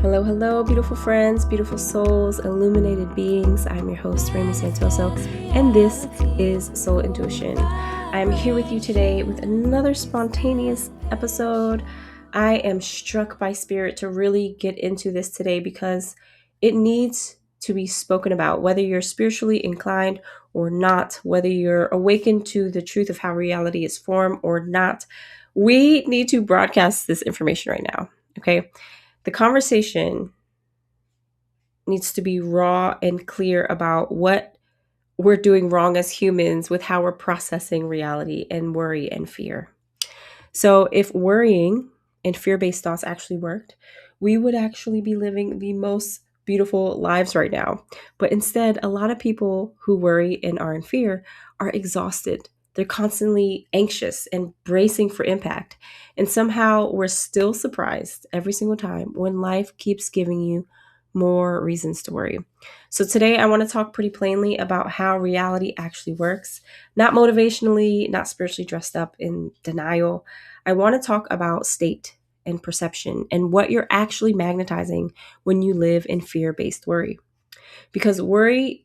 Hello, hello, beautiful friends, beautiful souls, illuminated beings. I'm your host, Remy Santoso, and this is Soul Intuition. I'm here with you today with another spontaneous episode. I am struck by spirit to really get into this today because it needs to be spoken about, whether you're spiritually inclined or not, whether you're awakened to the truth of how reality is formed or not. We need to broadcast this information right now, okay? The conversation needs to be raw and clear about what we're doing wrong as humans with how we're processing reality and worry and fear. So, if worrying and fear based thoughts actually worked, we would actually be living the most beautiful lives right now. But instead, a lot of people who worry and are in fear are exhausted. They're constantly anxious and bracing for impact. And somehow we're still surprised every single time when life keeps giving you more reasons to worry. So today I want to talk pretty plainly about how reality actually works, not motivationally, not spiritually dressed up in denial. I want to talk about state and perception and what you're actually magnetizing when you live in fear-based worry. Because worry,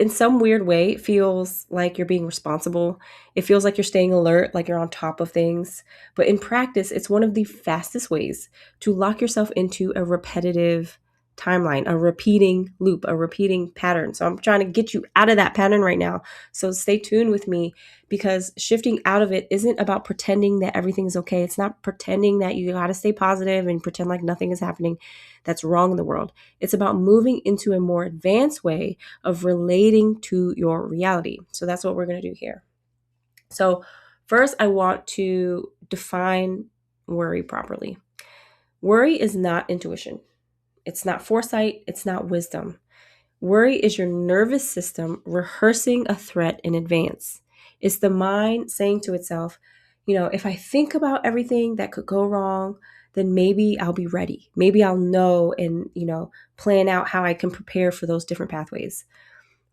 in some weird way, feels like you're being responsible. It feels like you're staying alert, like you're on top of things. But in practice, it's one of the fastest ways to lock yourself into a repetitive timeline, a repeating loop, a repeating pattern. So I'm trying to get you out of that pattern right now. So stay tuned with me because shifting out of it isn't about pretending that everything's okay. It's not pretending that you got to stay positive and pretend like nothing is happening that's wrong in the world. It's about moving into a more advanced way of relating to your reality. So that's what we're going to do here. So first, I want to define worry properly. Worry is not intuition. It's not foresight. It's not wisdom. Worry is your nervous system rehearsing a threat in advance. It's the mind saying to itself, if I think about everything that could go wrong, then maybe I'll be ready. Maybe I'll know and, plan out how I can prepare for those different pathways.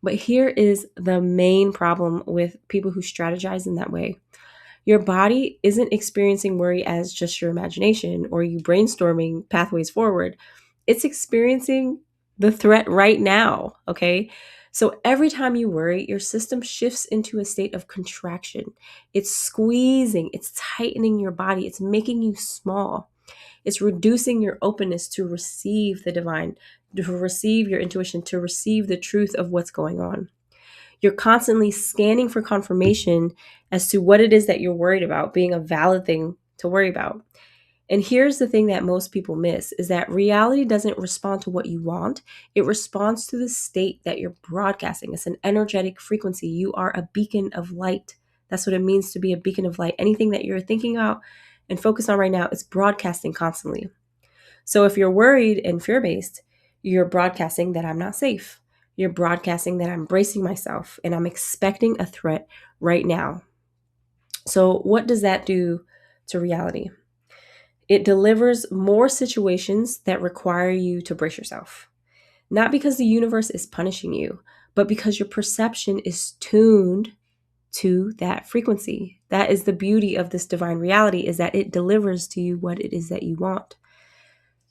But here is the main problem with people who strategize in that way. Your body isn't experiencing worry as just your imagination or you brainstorming pathways forward. It's experiencing the threat right now, okay? So every time you worry, your system shifts into a state of contraction. It's squeezing, it's tightening your body, it's making you small. It's reducing your openness to receive the divine, to receive your intuition, to receive the truth of what's going on. You're constantly scanning for confirmation as to what it is that you're worried about being a valid thing to worry about. And here's the thing that most people miss is that reality doesn't respond to what you want. It responds to the state that you're broadcasting. It's an energetic frequency. You are a beacon of light. That's what it means to be a beacon of light. Anything that you're thinking about and focus on right now is broadcasting constantly. So if you're worried and fear-based, you're broadcasting that I'm not safe. You're broadcasting that I'm bracing myself and I'm expecting a threat right now. So what does that do to reality? It delivers more situations that require you to brace yourself. Not because the universe is punishing you, but because your perception is tuned to that frequency. That is the beauty of this divine reality, is that it delivers to you what it is that you want.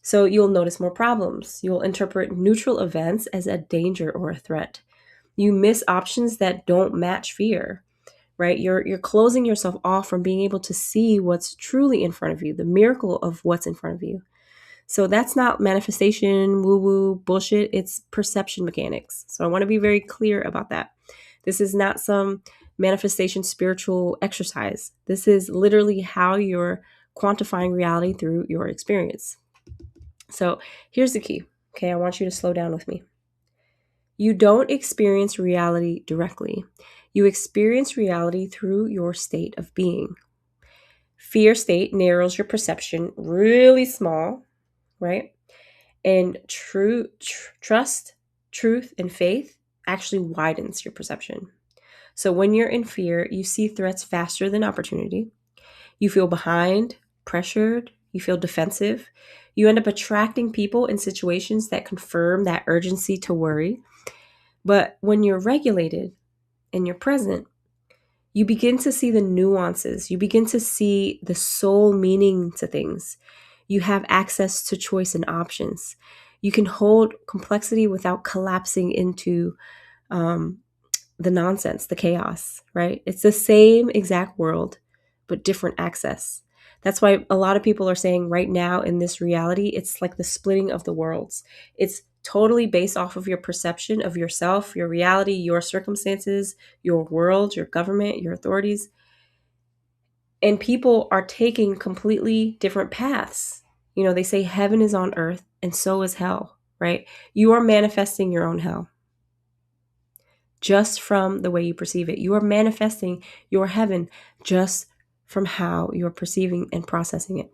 So you'll notice more problems. You'll interpret neutral events as a danger or a threat. You miss options that don't match fear, right? You're closing yourself off from being able to see what's truly in front of you, the miracle of what's in front of you. So that's not manifestation, woo-woo, bullshit. It's perception mechanics. So I want to be very clear about that. This is not some manifestation spiritual exercise. This is literally how you're quantifying reality through your experience. So here's the key. Okay, I want you to slow down with me. You don't experience reality directly. You experience reality through your state of being. Fear state narrows your perception really small, right? And trust, truth, and faith actually widens your perception. So when you're in fear, you see threats faster than opportunity. You feel behind, pressured, you feel defensive. You end up attracting people and situations that confirm that urgency to worry. But when you're regulated and you're present, you begin to see the nuances. You begin to see the soul meaning to things. You have access to choice and options. You can hold complexity without collapsing into um, the nonsense, the chaos, right? It's the same exact world, but different access. That's why a lot of people are saying right now in this reality, it's like the splitting of the worlds. It's totally based off of your perception of yourself, your reality, your circumstances, your world, your government, your authorities. And people are taking completely different paths. They say heaven is on earth and so is hell, right? You are manifesting your own hell just from the way you perceive it. You are manifesting your heaven just from how you're perceiving and processing it.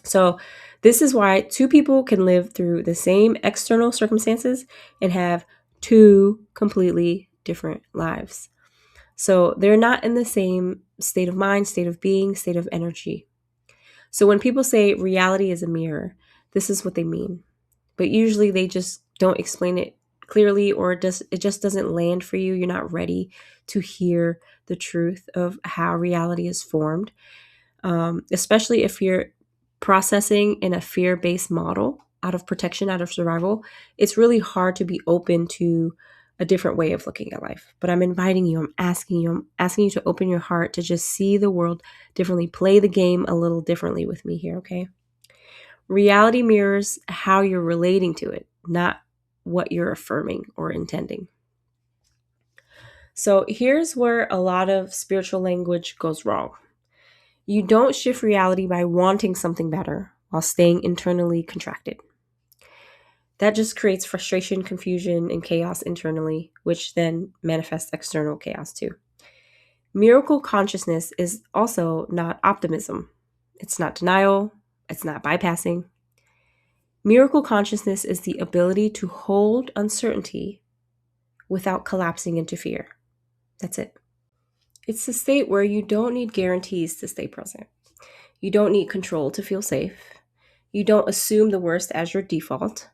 So, this is why two people can live through the same external circumstances and have two completely different lives. So, they're not in the same state of mind, state of being, state of energy. So, when people say reality is a mirror, this is what they mean. But usually they just don't explain it clearly, or it just doesn't land for you. You're not ready to hear the truth of how reality is formed, especially if you're processing in a fear-based model out of protection, out of survival. It's really hard to be open to a different way of looking at life. But I'm inviting you, I'm asking you to open your heart to just see the world differently, play the game a little differently with me here, okay? Reality mirrors how you're relating to it, not what you're affirming or intending. So here's where a lot of spiritual language goes wrong. You don't shift reality by wanting something better while staying internally contracted. That just creates frustration, confusion, and chaos internally, which then manifests external chaos too. Miracle consciousness is also not optimism. It's not denial. It's not bypassing. Miracle consciousness is the ability to hold uncertainty without collapsing into fear. That's it. It's the state where you don't need guarantees to stay present. You don't need control to feel safe. You don't assume the worst as your default.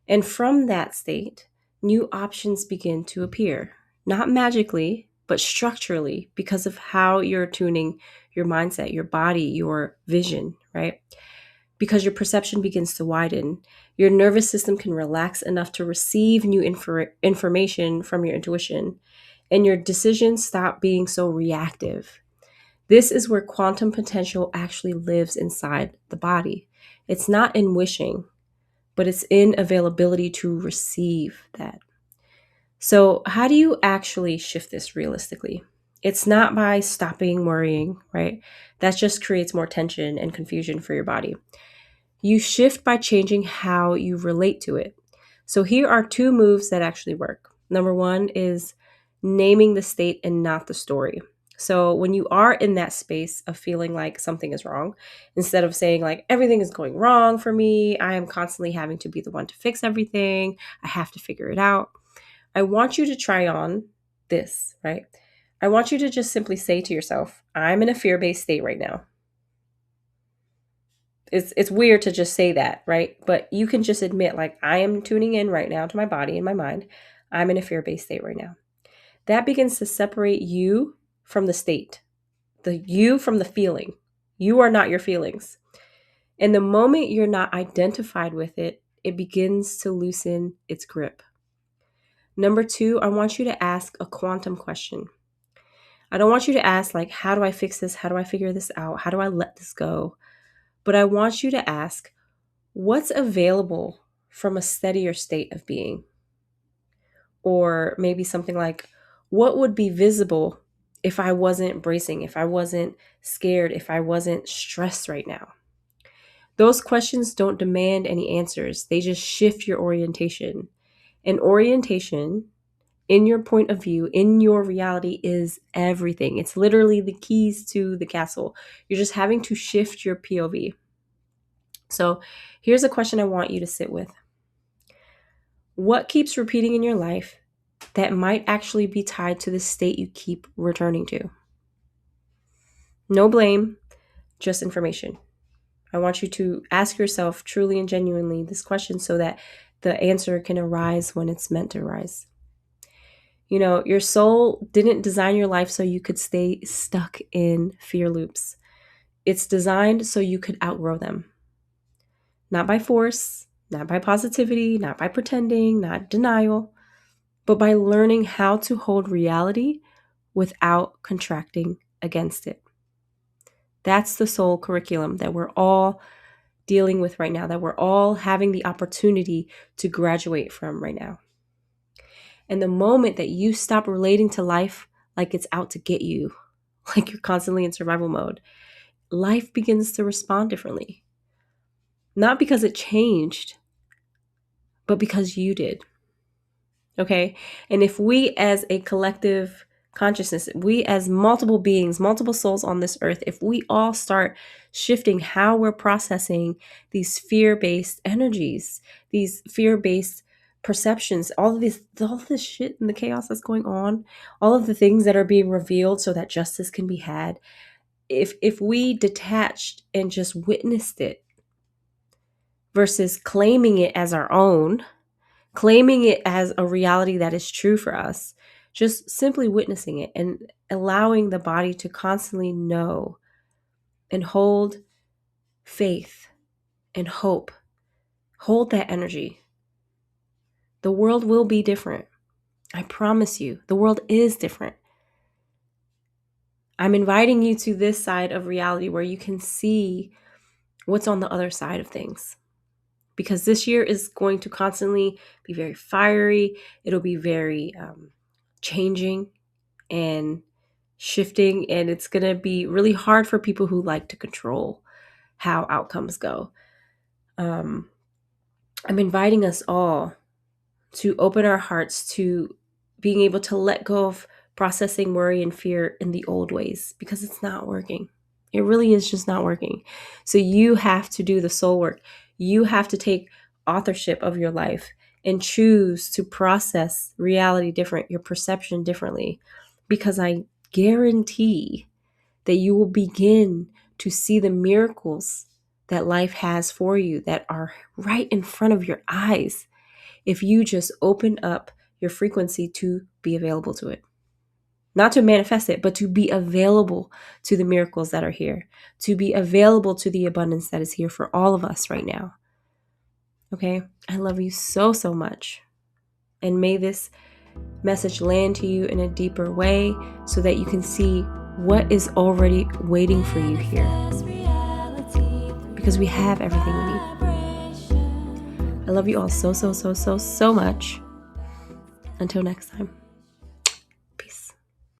And from that state, new options begin to appear. Not magically, but structurally, because of how you're tuning your mindset, your body, your vision, right? Because your perception begins to widen, your nervous system can relax enough to receive new information from your intuition, and your decisions stop being so reactive. This is where quantum potential actually lives inside the body. It's not in wishing, but it's in availability to receive that. So, how do you actually shift this realistically? It's not by stopping worrying, right? That just creates more tension and confusion for your body. You shift by changing how you relate to it. So here are two moves that actually work. Number one is naming the state and not the story. So when you are in that space of feeling like something is wrong, instead of saying like everything is going wrong for me, I am constantly having to be the one to fix everything, I have to figure it out. I want you to try on this, right? I want you to just simply say to yourself, I'm in a fear-based state right now. It's weird to just say that, right? But you can just admit, like, I am tuning in right now to my body and my mind. I'm in a fear-based state right now. That begins to separate you from the state, the you from the feeling. You are not your feelings. And the moment you're not identified with it, it begins to loosen its grip. Number two, I want you to ask a quantum question. I don't want you to ask, like, how do I fix this? How do I figure this out? How do I let this go? But I want you to ask, what's available from a steadier state of being? Or maybe something like, what would be visible if I wasn't bracing, if I wasn't scared, if I wasn't stressed right now? Those questions don't demand any answers. They just shift your orientation. And orientation, in your point of view, in your reality, is everything. It's literally the keys to the castle. You're just having to shift your POV. So here's a question I want you to sit with. What keeps repeating in your life that might actually be tied to the state you keep returning to? No blame, just information. I want you to ask yourself truly and genuinely this question so that the answer can arise when it's meant to arise. You know, your soul didn't design your life so you could stay stuck in fear loops. It's designed so you could outgrow them. Not by force, not by positivity, not by pretending, not denial, but by learning how to hold reality without contracting against it. That's the soul curriculum that we're all dealing with right now, that we're all having the opportunity to graduate from right now. And the moment that you stop relating to life like it's out to get you, like you're constantly in survival mode, life begins to respond differently. Not because it changed, but because you did. Okay? And if we as a collective consciousness, we as multiple beings, multiple souls on this earth, if we all start shifting how we're processing these fear-based energies, these fear-based perceptions, all this shit and the chaos that's going on, all of the things that are being revealed so that justice can be had, if we detached and just witnessed it versus claiming it as our own, claiming it as a reality that is true for us, just simply witnessing it and allowing the body to constantly know and hold faith and hope, hold that energy. The world will be different. I promise you, the world is different. I'm inviting you to this side of reality where you can see what's on the other side of things. Because this year is going to constantly be very fiery. It'll be very changing and shifting, and it's going to be really hard for people who like to control how outcomes go. I'm inviting us all to open our hearts to being able to let go of processing worry and fear in the old ways, because it's not working. It really is just not working. So you have to do the soul work. You have to take authorship of your life and choose to process reality different, your perception differently, because I guarantee that you will begin to see the miracles that life has for you that are right in front of your eyes if you just open up your frequency to be available to it. Not to manifest it, but to be available to the miracles that are here, to be available to the abundance that is here for all of us right now. Okay? I love you so, so much. And may this message land to you in a deeper way so that you can see what is already waiting for you here. Because we have everything we need. I love you all so, so, so, so, so much. Until next time.